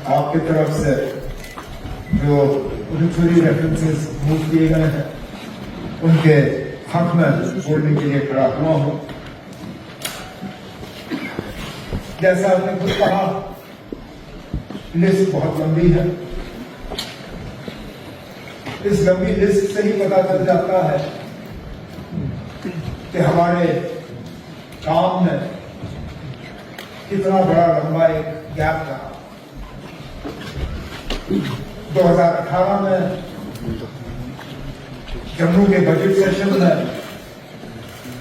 आपकी तरफ से जो ओबिचुरी रेफरेंसेस मूव किए गए हैं उनके हक में बोलने के लिए खड़ा हुआ हूं। जैसा आपने खुद कहा, लिस्ट बहुत लंबी है। इस लंबी लिस्ट से ही पता चल जाता है कि हमारे काम में कितना बड़ा लंबा एक गैप रहा। 2018 में जम्मू के बजट सेशन में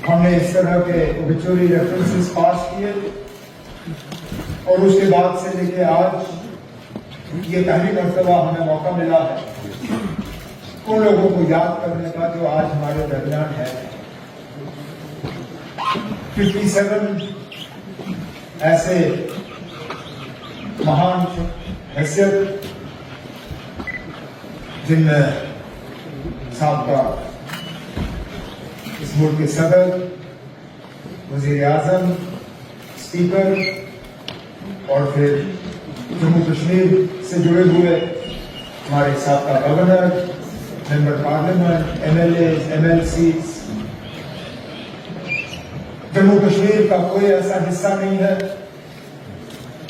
हमने इस तरह के ओबिचुरी रेफरेंसेस पास किए और उसके बाद से लेके आज ये पहली मर्तबा हमें मौका मिला है उन लोगों को याद करने का जो आज हमारे दरमियान है। 57 ऐसे महान हैसियत जिनमें साबका इस मुल्क के सदर, वजीर आजम, स्पीकर और फिर जम्मू कश्मीर से जुड़े हुए हमारे साबका governor, member parliament, MLA, MLCs। Jammu Kashmir का कोई ऐसा हिस्सा नहीं है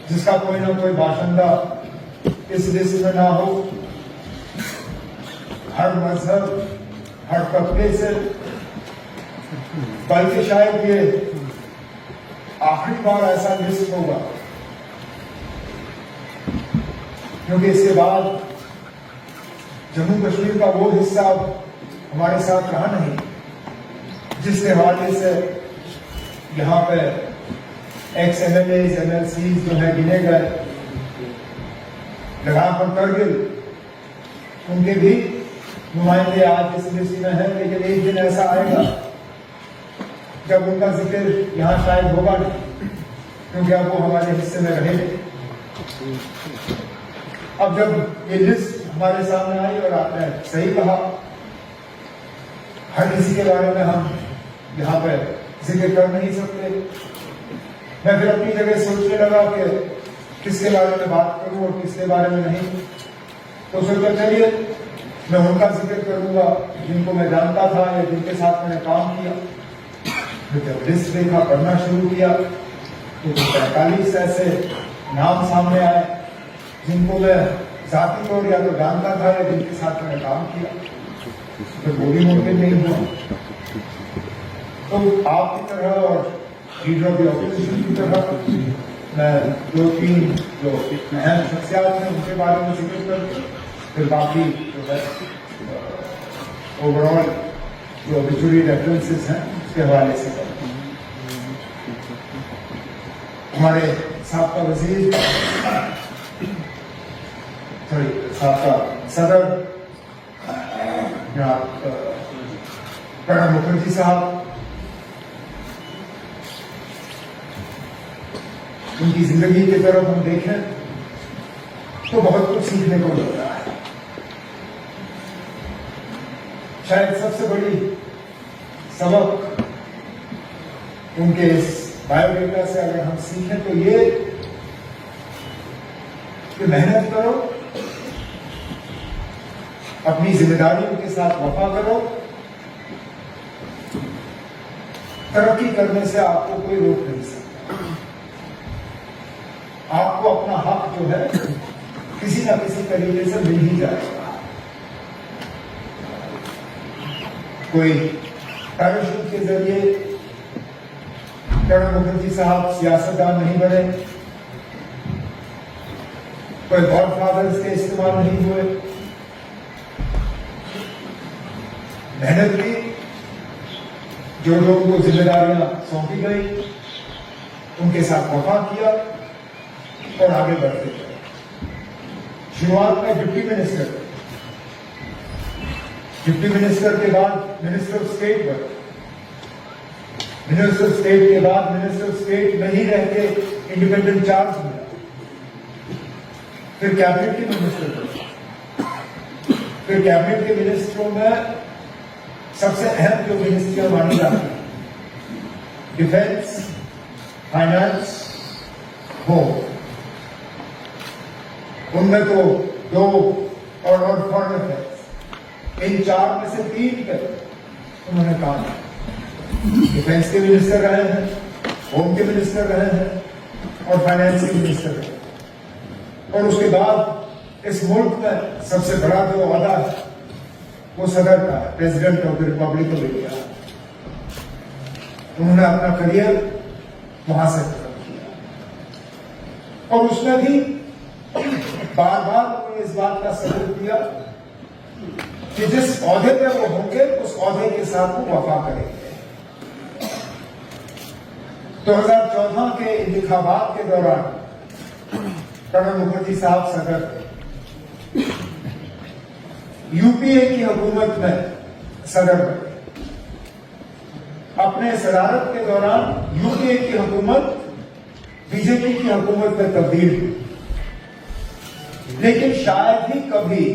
जिसका कोई ना कोई बाशिंदा इस लिस्ट में ना हो। हर मजहब, हर तबके से, बल्कि शायद ये आखिरी बार ऐसा लिस्ट होगा क्योंकि इसके बाद जम्मू कश्मीर का वो हिस्सा हमारे साथ रहा नहीं जिसके हवाले से यहाँ पे एक्स MLAs, MLCs जो है गिने गए, लगाम पर करगिल, उनके भी नुमाइंदे आज इस लिस्ट में हैं। लेकिन एक दिन ऐसा आएगा जब उनका जिक्र यहाँ शायद होगा नहीं क्योंकि अब वो हमारे हिस्से में रहेंगे। अब जब ये लिस्ट हमारे सामने आई और आपने सही कहा, हर किसी के बारे में हम यहाँ पे जिक्र कर नहीं सकते। मैं फिर अपनी जगह सोचने लगा कि किसके बारे में बात करूं और किसके बारे में नहीं। तो सोचा चलिए मैं उनका जिक्र करूंगा जिनको मैं जानता था या जिनके साथ मैंने काम किया। जब लिस्ट देखा, पढ़ना शुरू किया तो 45 ऐसे नाम सामने आए जिनको मैं जाति तौर या तो जानता था या जिनके साथ मैंने काम किया। तो वो भी मुमकिन नहीं हुआ। तो आपकी तरह और लीडर ऑफ द ऑपोजिशन की तरह मैं 2-3 जो अहम शख्सियात हैं उनके बारे में जिक्र कर, फिर बाकी जो है ओवरऑल जो ओबिचुरी रेफरेंसेस हैं उसके हवाले से कर। हमारे साबका वजीर, साबका सदर प्रणब मुखर्जी साहब, उनकी जिंदगी की तरफ हम देखें तो बहुत कुछ सीखने को मिलता है। शायद सबसे बड़ी सबक उनके इस बायोडेटा से अगर हम सीखें तो ये कि मेहनत करो, अपनी जिम्मेदारियों के साथ वफा करो, तरक्की करने से आपको कोई रोक नहीं सकता। आपको अपना हक जो है किसी न किसी तरीके से मिल ही जाएगा। कोई पैराशूट के जरिए प्रणब मुखर्जी साहब सियासतदान नहीं बने, कोई गॉडफादर्स के इस्तेमाल नहीं हुए। मेहनत की, जो लोगों को जिम्मेदारियां सौंपी गई उनके साथ वफा किया और आगे बढ़ते गए। शुरुआत में डिप्टी मिनिस्टर के बाद मिनिस्टर ऑफ स्टेट बने, मिनिस्टर ऑफ स्टेट के बाद मिनिस्टर ऑफ स्टेट नहीं रह के इंडिपेंडेंट चार्ज मिला, फिर कैबिनेट के मिनिस्टर बने। फिर कैबिनेट के मिनिस्टरों में सबसे अहम जो मिनिस्ट्रियां मानी जाती है, डिफेंस, फाइनेंस, होम। उनमें तो 2 और फॉरेन अफेयर्स, इन 4 में से 3 पे उन्होंने काम किया। डिफेंस के मिनिस्टर रहे हैं, होम के मिनिस्टर रहे हैं और फाइनेंस के मिनिस्टर रहे। और उसके बाद इस मुल्क में सबसे बड़ा जो ओहदा है वो सदर का है, president of the Republic of India. उन्होंने अपना करियर वहां से किया और उसमें भी बार बार उन्होंने इस बात का सबूत दिया कि जिस ओहदे पे वो होंगे उस ओहदे के साथ वो वफा करेंगे। 2014 के इंतखाबात के दौरान प्रणब मुखर्जी साहब सदर थे, यूपीए की हुकूमत में सदर बने। अपने सदारत के दौरान यूपीए की हुकूमत बीजेपी की हुकूमत में तब्दील हुई, लेकिन शायद ही कभी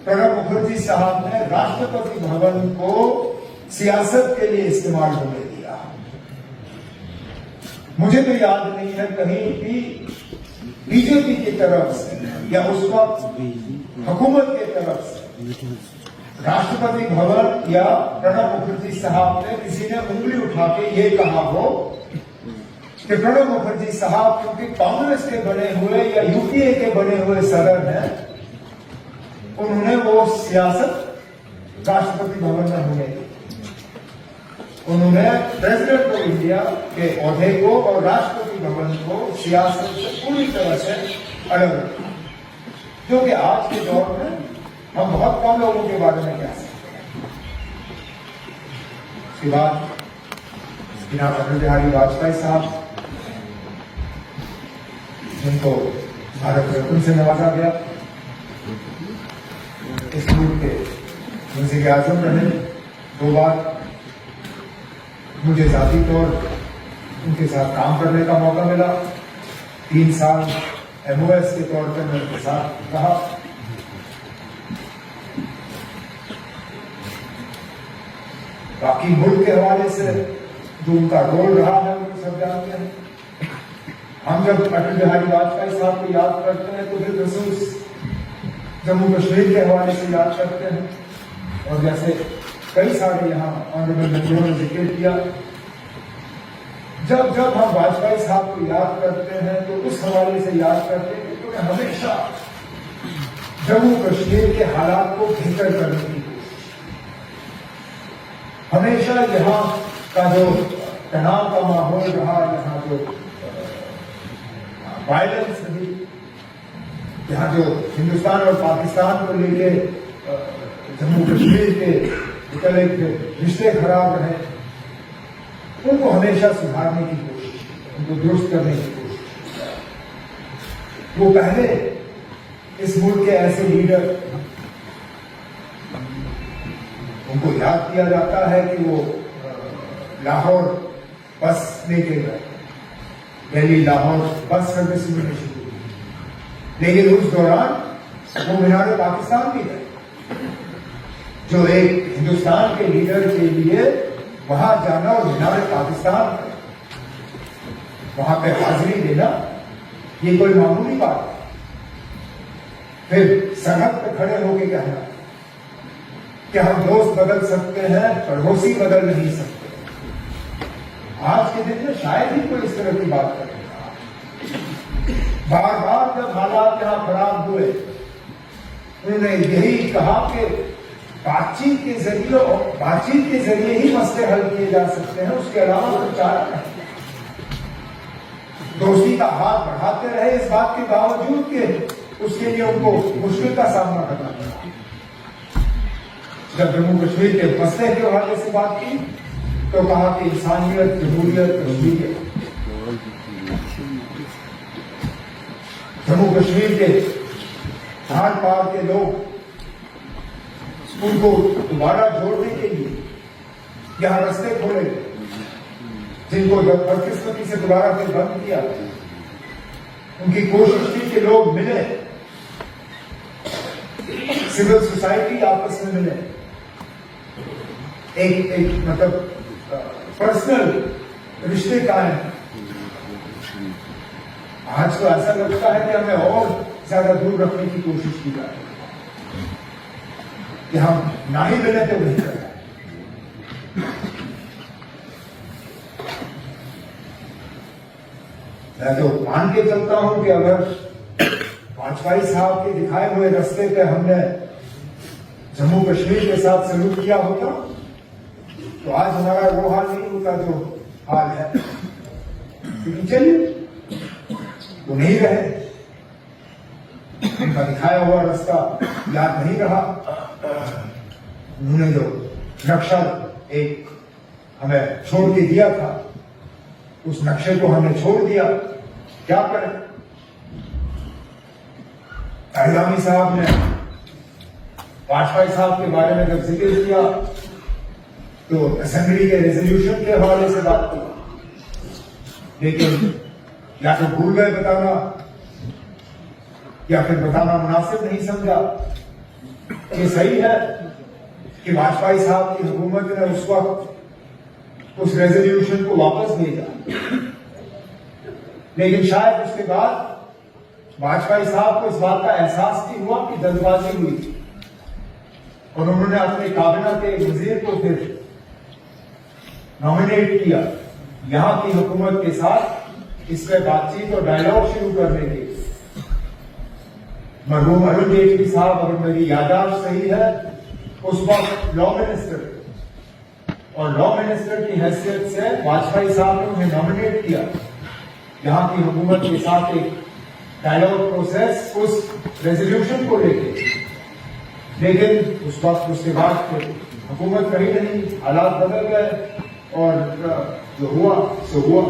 प्रणब मुखर्जी साहब ने राष्ट्रपति भवन को सियासत के लिए इस्तेमाल होने दिया। मुझे तो याद नहीं है कहीं भी बीजेपी की तरफ से या उस वक्त हुकूमत की तरफ से राष्ट्रपति भवन या प्रणब मुखर्जी साहब ने किसी ने उंगली उठा के ये कहा हो कि प्रणब मुखर्जी साहब क्योंकि कांग्रेस के बने हुए या यूपीए के बने हुए सदर हैं, उन्होंने वो सियासत राष्ट्रपति भवन में होने दी। उन्होंने प्रेसिडेंट ऑफ इंडिया के ओहदे को और राष्ट्रपति भवन को सियासत से पूरी तरह से अलग रखा, जो कि आज के दौर में हम बहुत कम लोगों के बारे में कह सकते हैं। उसके बाद अटल बिहारी वाजपेयी साहब, जिनको भारत रत्न से नवाजा गया, इस मुल्क के वज़ीर आज़म रहे 2 बार। मुझे जाती तौर उनके साथ काम करने का मौका मिला। 3 साल MOS के तौर पर मैं उनके साथ रहा। बाकी मुल्क के हवाले से जो उनका रोल रहा है वो सब जानते हैं। हम जब अटल बिहारी वाजपेयी साहब को याद करते हैं तो फिर खसूस जम्मू कश्मीर के हवाले से याद करते हैं। और जैसे कई सारे यहाँ ऑनरेबल मेंबरों ने जिक्र किया, जब जब हम वाजपेयी साहब को याद करते हैं तो उस हवाले से याद करते हैं कि उन्होंने हमेशा जम्मू कश्मीर के हालात को बेहतर करने की कोशिश, हमेशा यहाँ का जो तनाव का माहौल रहा, यहाँ जो वायलेंस रही, यहाँ जो हिंदुस्तान और पाकिस्तान को लेके जम्मू कश्मीर के मुतालिक रिश्ते खराब रहे, उनको हमेशा सुधारने की कोशिश, उनको दुरुस्त करने की कोशिश। वो पहले इस मुल्क के ऐसे लीडर, उनको याद किया जाता है कि वो लाहौर बस लेके गए, दिल्ली लाहौर बस सर्विस मिलनी शुरू हुई, लेकिन उस दौरान वो मीनार पाकिस्तान भी गए, जो एक हिंदुस्तान के लीडर के लिए वहां जाना और मीनार पाकिस्तान वहां पे हाजिरी देना ये कोई मामूली बात है। फिर सरहद पे खड़े होकर कहना कि हम दोस्त बदल सकते हैं, पड़ोसी बदल नहीं सकते। आज के दिन में शायद ही कोई इस तरह की बात करेगा। बार बार जब हालात यहां खराब हुए, उन्होंने यही कहा कि बातचीत के जरिए ही मसले हल किए जा सकते हैं, उसके अलावा कोई चारा नहीं। दोस्ती का हाथ बढ़ाते रहे, इस बात के बावजूद कि उसके लिए उनको मुश्किल का सामना करना पड़ा। जब जम्मू कश्मीर के मसले के हवाले से बात की तो कहा कि इंसानियत, जमहूरियत, कश्मीरियत। जम्मू कश्मीर के धार पार के लोग, उनको दोबारा जोड़ने के लिए यहां रास्ते खोले, जिनको जब बदकिस्मती से दोबारा फिर बंद किया, उनकी कोशिश थी कि लोग मिले, सिविल सोसाइटी आपस में मिले, एक मतलब पर्सनल रिश्ते कायम। आज तो ऐसा लगता है कि हमें और ज्यादा दूर रखने की कोशिश की जा रही है कि हम ना ही मिले तो नहीं कर। मैं तो मान के चलता हूं कि अगर वाजपेयी साहब के दिखाए हुए रास्ते पे हमने जम्मू कश्मीर के साथ सलूक किया होता तो आज हमारा वो हाल नहीं होता जो हाल है। क्योंकि चलिए वो नहीं रहे, उनका दिखाया हुआ रास्ता याद नहीं रहा। उन्होंने जो नक्शा एक हमें छोड़ के दिया था उस नक्शे को हमने छोड़ दिया। क्या करें? अहलामी साहब ने वाजपेयी साहब के बारे में जब जिक्र किया तो असेंबली के रेजोल्यूशन के हवाले से बात की, लेकिन या तो भूल गए बताना या फिर बताना मुनासिब नहीं समझा। ये सही है कि वाजपेयी साहब की हुकूमत ने उस वक्त उस रेजोल्यूशन को वापस भेजा, लेकिन शायद उसके बाद वाजपेयी साहब को इस बात का एहसास नहीं हुआ कि जल्दबाजी हुई थी और उन्होंने अपने काबिना के वजीर को फिर नॉमिनेट किया यहां की हुकूमत के साथ इस पर बातचीत और डायलॉग शुरू करने के लिए। मरहूम अरुण जेटली साहब, अगर मेरी याददाश्त सही है, उस वक्त लॉ मिनिस्टर और लॉ मिनिस्टर की हैसियत से वाजपेयी साहब ने उन्हें नॉमिनेट किया यहां की हुकूमत के साथ एक डायलॉग प्रोसेस उस रेजोल्यूशन को लेकर। लेकिन उस वक्त उसके बाद हुकूमत रही नहीं, हालात बदल गए और जो हुआ सो हुआ।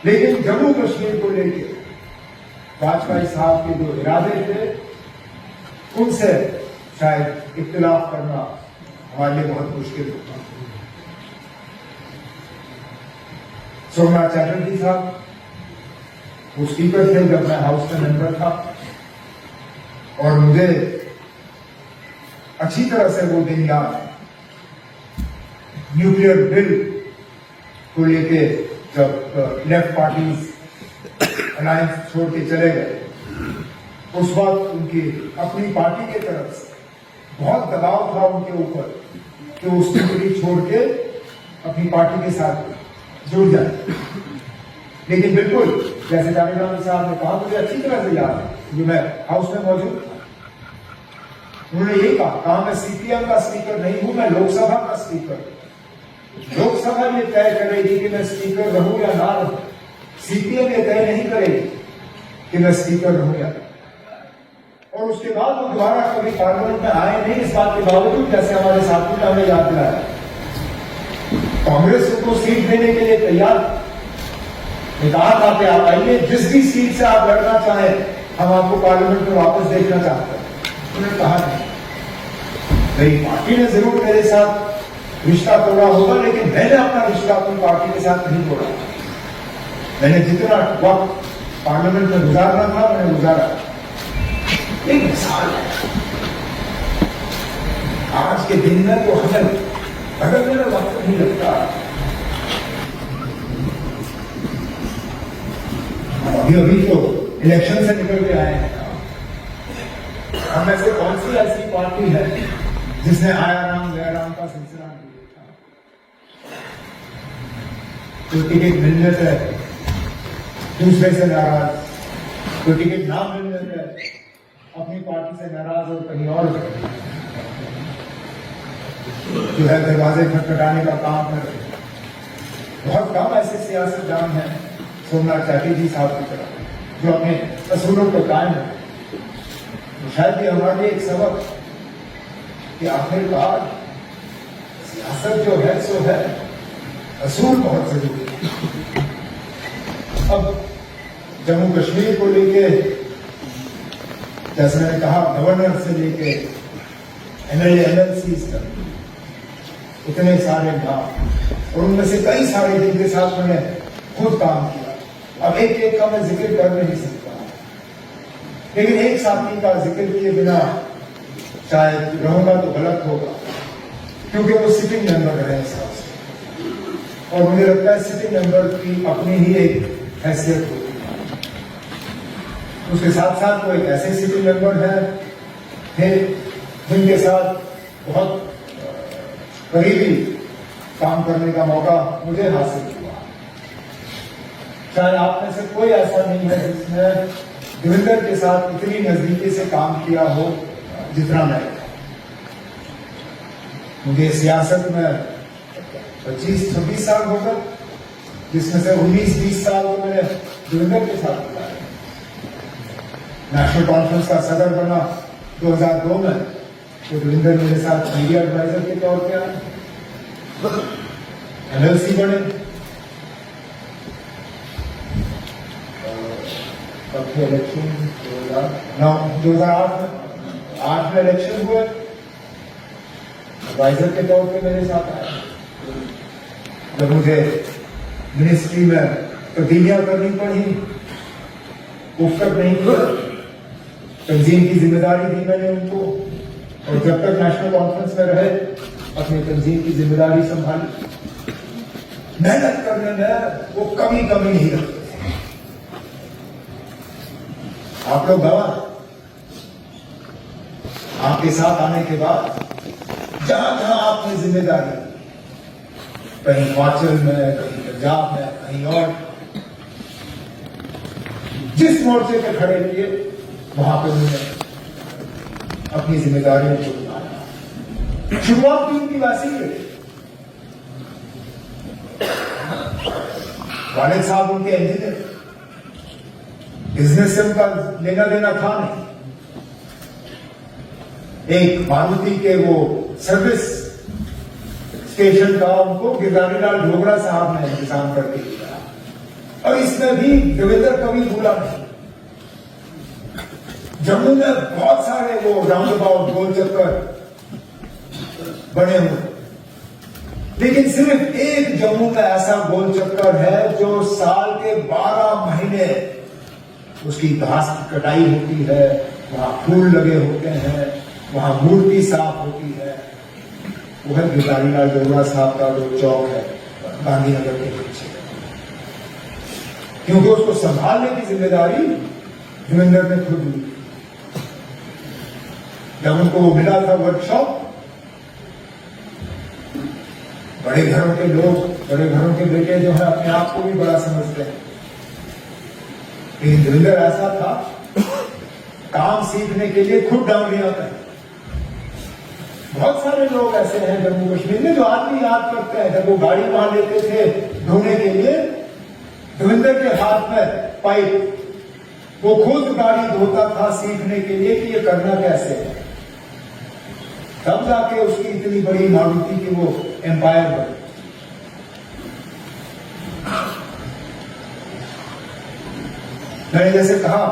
लेकिन जम्मू कश्मीर को लेकर वाजपेयी साहब के जो इरादे थे उनसे शायद इख्तिलाफ करना हमारे लिए बहुत मुश्किल होता। सोमनाथ चैटर्जी साहब वो स्पीकर थे जब मैं हाउस का मेंबर था और मुझे अच्छी तरह से वो दिन याद है। न्यूक्लियर बिल को लेके जब लेफ्ट पार्टीज अलायंस छोड़ के चले गए, उस वक्त उनकी अपनी पार्टी के तरफ से बहुत दबाव था उनके ऊपर कि वो स्थिति छोड़ के अपनी पार्टी के साथ जुड़ जाए। लेकिन बिल्कुल जैसे जावेद साहब ने कहा, मुझे अच्छी तरह से याद है जो मैं हाउस में मौजूद था, उन्होंने यही कहा मैं सीपीएम का स्पीकर नहीं हूं, मैं लोकसभा का स्पीकर। लोकसभा ये तय करेगी कि मैं स्पीकर रहूं या ना रहूं, सीपीएम ये तय नहीं करेगी कि मैं स्पीकर रहूं या। और उसके बाद वो दोबारा कभी पार्लियामेंट में आए नहीं, इस बात के बावजूद जैसे हमारे साथी ने हमें याद दिलाया कांग्रेस उनको सीट देने के लिए तैयार कहा था कि आप आइए, जिस भी सीट से आप लड़ना चाहें हम आपको पार्लियामेंट में वापस देखना चाहते हैं। उन्होंने कहा नहीं, मेरी पार्टी ने जरूर मेरे साथ रिश्ता तोड़ा होगा, लेकिन मैंने अपना रिश्ता अपनी पार्टी के साथ नहीं तोड़ा। मैंने जितना वक्त पार्लियामेंट में गुजारना था मैंने गुजारा। एक मिसाल है, आज के दिन में तो हमें बदलने में वक्त नहीं लगता। अभी तो इलेक्शन से निकल के आए हैं। हम में से कौन सी ऐसी पार्टी है जिसने आया राम गया राम का सिलसिला नहीं देखा? तो टिकट मिलने से दूसरे से नाराज, तो टिकट ना मिलने से अपनी पार्टी से नाराज और कहीं और जो है दरवाजे खटखटाने का काम कर रहे। बहुत कम ऐसे सियासतदान हैं सोमनाथ चैटर्जी साहब की तरह जो अपने असूलों पर कायम है। तो शायद ये हमारे लिए एक सबक कि आखिरकार सियासत जो है सो है, असूल बहुत जरूरी है। अब जम्मू कश्मीर को लेके जैसे मैंने कहा, गवर्नर से लेके एमएलए एमएलसी तक इतने सारे नाम और उनमें से कई सारे जिनके साथ मैंने खुद काम किया। अब एक एक का मैं जिक्र कर नहीं सकता, लेकिन एक साथी का जिक्र किए बिना शायद रहूंगा तो गलत होगा, क्योंकि वो सिटिंग मेंबर रहे हिसाब से। और मुझे लगता है सिटिंग मेंबर की अपनी ही एक हैसियत होती है। उसके साथ साथ वो एक ऐसे सिटी मेंबर है जिनके साथ बहुत करीबी काम करने का मौका मुझे हासिल हुआ। शायद आप में से कोई ऐसा नहीं है जिसने देवेंद्र के साथ इतनी नजदीकी से काम किया हो जितना मैं। मुझे सियासत में 25-26 साल हो गए, जिसमें से 19-20 साल तो मैंने देवेंद्र के साथ किया है। नेशनल कॉन्फ्रेंस का सदर बना 2002 में, तो देवेंद्र मेरे साथ मीडिया एडवाइजर के तौर पे आए। एमएलसी बने, इलेक्शन 2008 में इलेक्शन हुए, एडवाइजर के तौर पे मेरे साथ आए। जब मुझे मिनिस्ट्री में तब्दीलियां करनी पड़ी, उफ्कत नहीं किया, तंजीम की जिम्मेदारी दी मैंने उनको, और जब तक नेशनल कॉन्फ्रेंस में रहे अपनी तंजीम की जिम्मेदारी संभाली। मेहनत करने में वो कमी नहीं रखते थे। आप लोग गवाह, आपके साथ आने के बाद जहां जहां आपने जिम्मेदारी, कहीं हिमाचल में, कहीं पंजाब में, कहीं और, जिस मोर्चे पे खड़े किए वहां पे मैंने अपनी जिम्मेदारियों को निभाया। शुरुआत भी उनकी वैसी है। वालिद साहब उनके इंजीनियर, बिजनेस से उनका लेना देना था नहीं। एक मारुति के वो सर्विस स्टेशन का उनको गिरधारी लाल ढोगरा साहब ने इंतजाम करके दिया, और इसमें भी देवेंद्र कभी भूला नहीं। जम्मू में बहुत सारे वो राउंड अबाउट गोल चक्कर बने हुए, लेकिन सिर्फ एक जम्मू का ऐसा गोल चक्कर है जो साल के 12 महीने उसकी घास की कटाई होती है, वहां फूल लगे होते हैं, वहां मूर्ति साफ होती है। वो है गिरधारी लाल ढोगरा साहब का जो चौक है गांधीनगर के पीछे, क्योंकि उसको संभालने की जिम्मेदारी देवेंद्र ने खुद ली। जब उनको मिला था वर्कशॉप, बड़े घरों के लोग, बड़े घरों के बेटे जो है अपने आप को भी बड़ा समझते हैं, लेकिन देवेंद्र ऐसा था, काम सीखने के लिए खुद डांगरियां करें। बहुत सारे लोग ऐसे हैं जम्मू कश्मीर में जो आज भी याद करते हैं जब वो गाड़ी वहां लेते थे धोने के लिए, देवेंद्र के हाथ में पाइप, वो खुद गाड़ी धोता था सीखने के लिए कि ये करना कैसे है। तब जाके उसकी इतनी बड़ी मारुति की वो एम्पायर बनी। मैंने जैसे कहा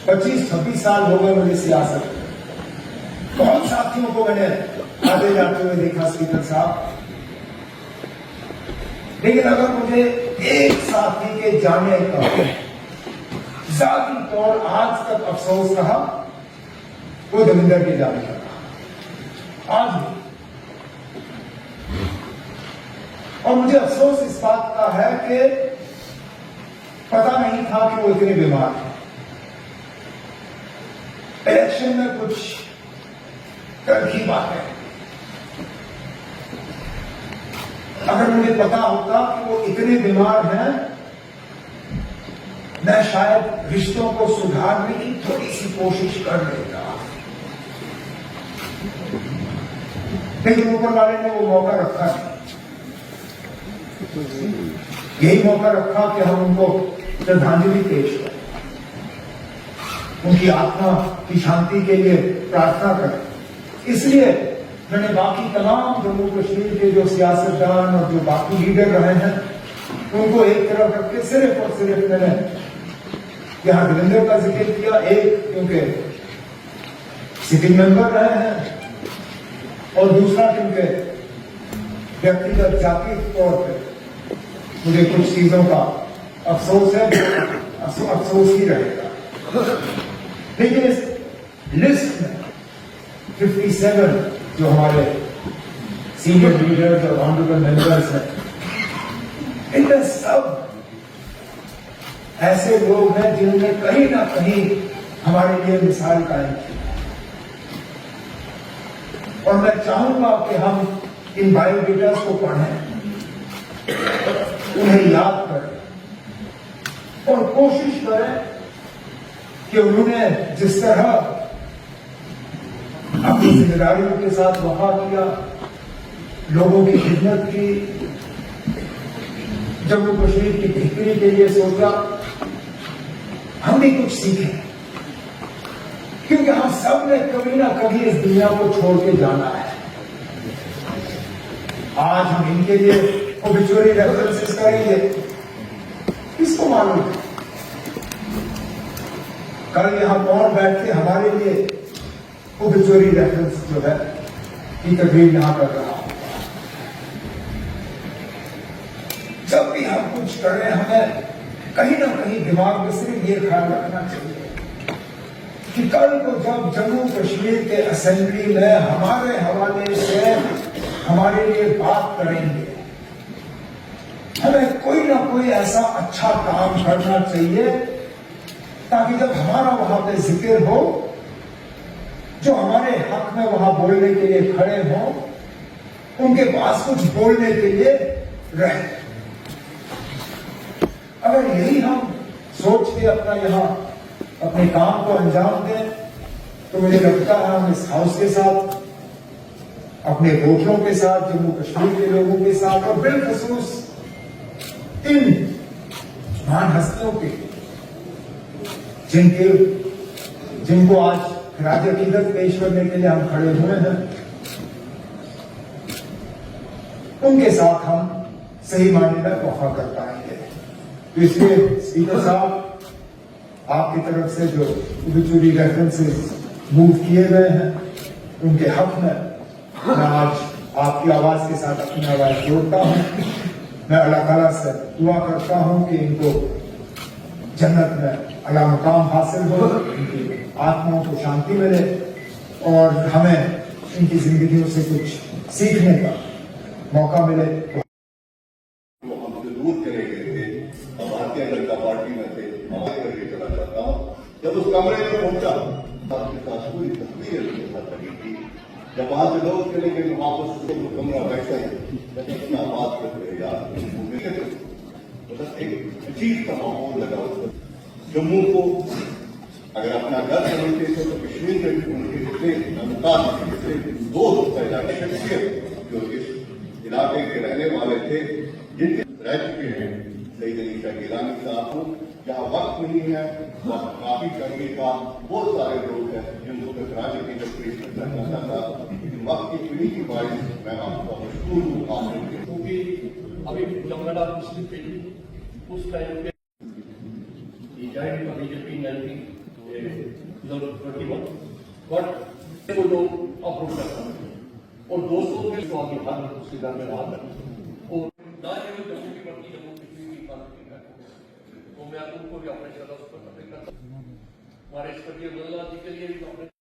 25-26 साल हो गए मुझे सियासत में। बहुत साथियों को मैंने आते जाते हुए देखा स्पीकर साहब, लेकिन अगर मुझे एक साथी के जाने का जाती तौर आज तक अफसोस रहा, वो देवेंद्र के जाने का आज भी। और मुझे अफसोस इस बात का है कि पता नहीं था कि वो इतने बीमार हैं। इलेक्शन में कुछ तलखी बातें, अगर मुझे पता होता कि वो इतने बीमार हैं, मैं शायद रिश्तों को सुधारने की थोड़ी सी कोशिश कर लेता, लेकिन ऊपर वाले ने वो मौका रखा नहीं। यही मौका रखा कि हम उनको श्रद्धांजलि पेश करें, उनकी आत्मा की शांति के लिए प्रार्थना करें। इसलिए मैंने बाकी तमाम जम्मू कश्मीर के जो सियासतदान और जो बाकी लीडर रहे हैं उनको एक तरफ रख के सिर्फ और सिर्फ मैंने यहां देवेंद्र का जिक्र किया। एक क्योंकि सिटी मेंबर रहे हैं, और दूसरा क्योंकि व्यक्तिगत जाति तौर पर मुझे कुछ चीजों का अफसोस है, अफसोस ही रहेगा। लेकिन इस लिस्ट में 57 जो हमारे सीनियर लीडर्स और ऑनरेबल मेंबर्स हैं, इनमें सब ऐसे लोग हैं जिन्होंने कहीं ना कहीं हमारे लिए मिसाल कायम की। और मैं चाहूंगा कि हम इन बायोडेटास को पढ़ें, उन्हें याद करें और कोशिश करें कि उन्होंने जिस तरह अपनी जिम्मेदारियों के साथ वफा किया, लोगों की खिदमत की, जम्मू कश्मीर की बेहतरी के लिए सोचा, हम भी कुछ सीखें। क्योंकि हम सब ने कभी ना कभी इस दुनिया को छोड़ के जाना है। आज हम इनके लिए ओबिचुअरी रेफरेंसेस करेंगे, किसको मालूम है कल यहां कौन बैठ के हमारे लिए ओबिचुअरी रेफरेंस जो है की तकरीर यहां कर रहा हो। जब भी हम कुछ करें, हमें कहीं ना कहीं दिमाग में सिर्फ ये ख्याल रखना चाहिए कि कल को जब जम्मू कश्मीर के असेंबली में हमारे हवाले से हमारे लिए बात करेंगे, हमें कोई ना कोई ऐसा अच्छा काम करना चाहिए ताकि जब हमारा वहां पे जिक्र हो, जो हमारे हक में वहां बोलने के लिए खड़े हों, उनके पास कुछ बोलने के लिए रहे। अगर यही हम सोच के अपना यहां अपने काम को अंजाम दें, तो मुझे लगता है हम इस हाउस के साथ, अपने वोटरों के साथ, जम्मू कश्मीर के लोगों के साथ और बिलखसूस इन महान हस्तियों के जिनको आज खिराज अकीदत पेश करने के लिए हम खड़े हुए हैं, उनके साथ हम सही मायने में वफा कर पाएंगे। तो इसलिए स्पीकर साहब, आपकी तरफ से जो ओबिचुअरी रेफरेंसेस मूव किए गए हैं, उनके हक में मैं आज आपकी आवाज के साथ अपनी आवाज जोड़ता हूं। मैं अल्लाह ताला से दुआ करता हूं कि इनको जन्नत में अला मुकाम हासिल हो, इनकी आत्माओं को शांति मिले और हमें इनकी जिंदगियों से कुछ सीखने का मौका मिले। वो हमसे दूर चले गए थे, अब भारतीय जनता पार्टी में थे, हमारे करके चला जाता हूँ। जब उस कमरे में पहुंचा, आपके साथ पूरी तस्वीर के साथ लगी थी। जब वहां से लोग चले गए, वापस से कमरा बैठे, इतना बात करते यार, मतलब एक अजीब का माहौल लगा उसको। जम्मू को अगर अपना घर समझते थे तो कश्मीर में भी उनके जितने दोस्त पैदा शख्सियत जो इस इलाके के रहने वाले थे, जिनके रह चुके हैं, सईद अली शाह गिलानी साहब को, जहाँ वक्त नहीं है वहाँ काफी करने का बहुत सारे लोग हैं जिनको खराज की तकलीफ करना चाहता था, लेकिन वक्त की पीढ़ी की बारिश मैं आपको मशहूर हूँ आपने, क्योंकि अभी जमगढ़ा मुस्लिम पीढ़ी उस टाइम पे बीजेपी 1921 बट वो लोग अप्रूव करता और दोस्तों के स्वामी हर उसके घर में रहा और ना केवल जम्मू की बढ़ती जम्मू कश्मीर की बात है, तो मैं उनको भी अपने शरफ पर हमारे स्वर्गीय जी के लिए भी अपने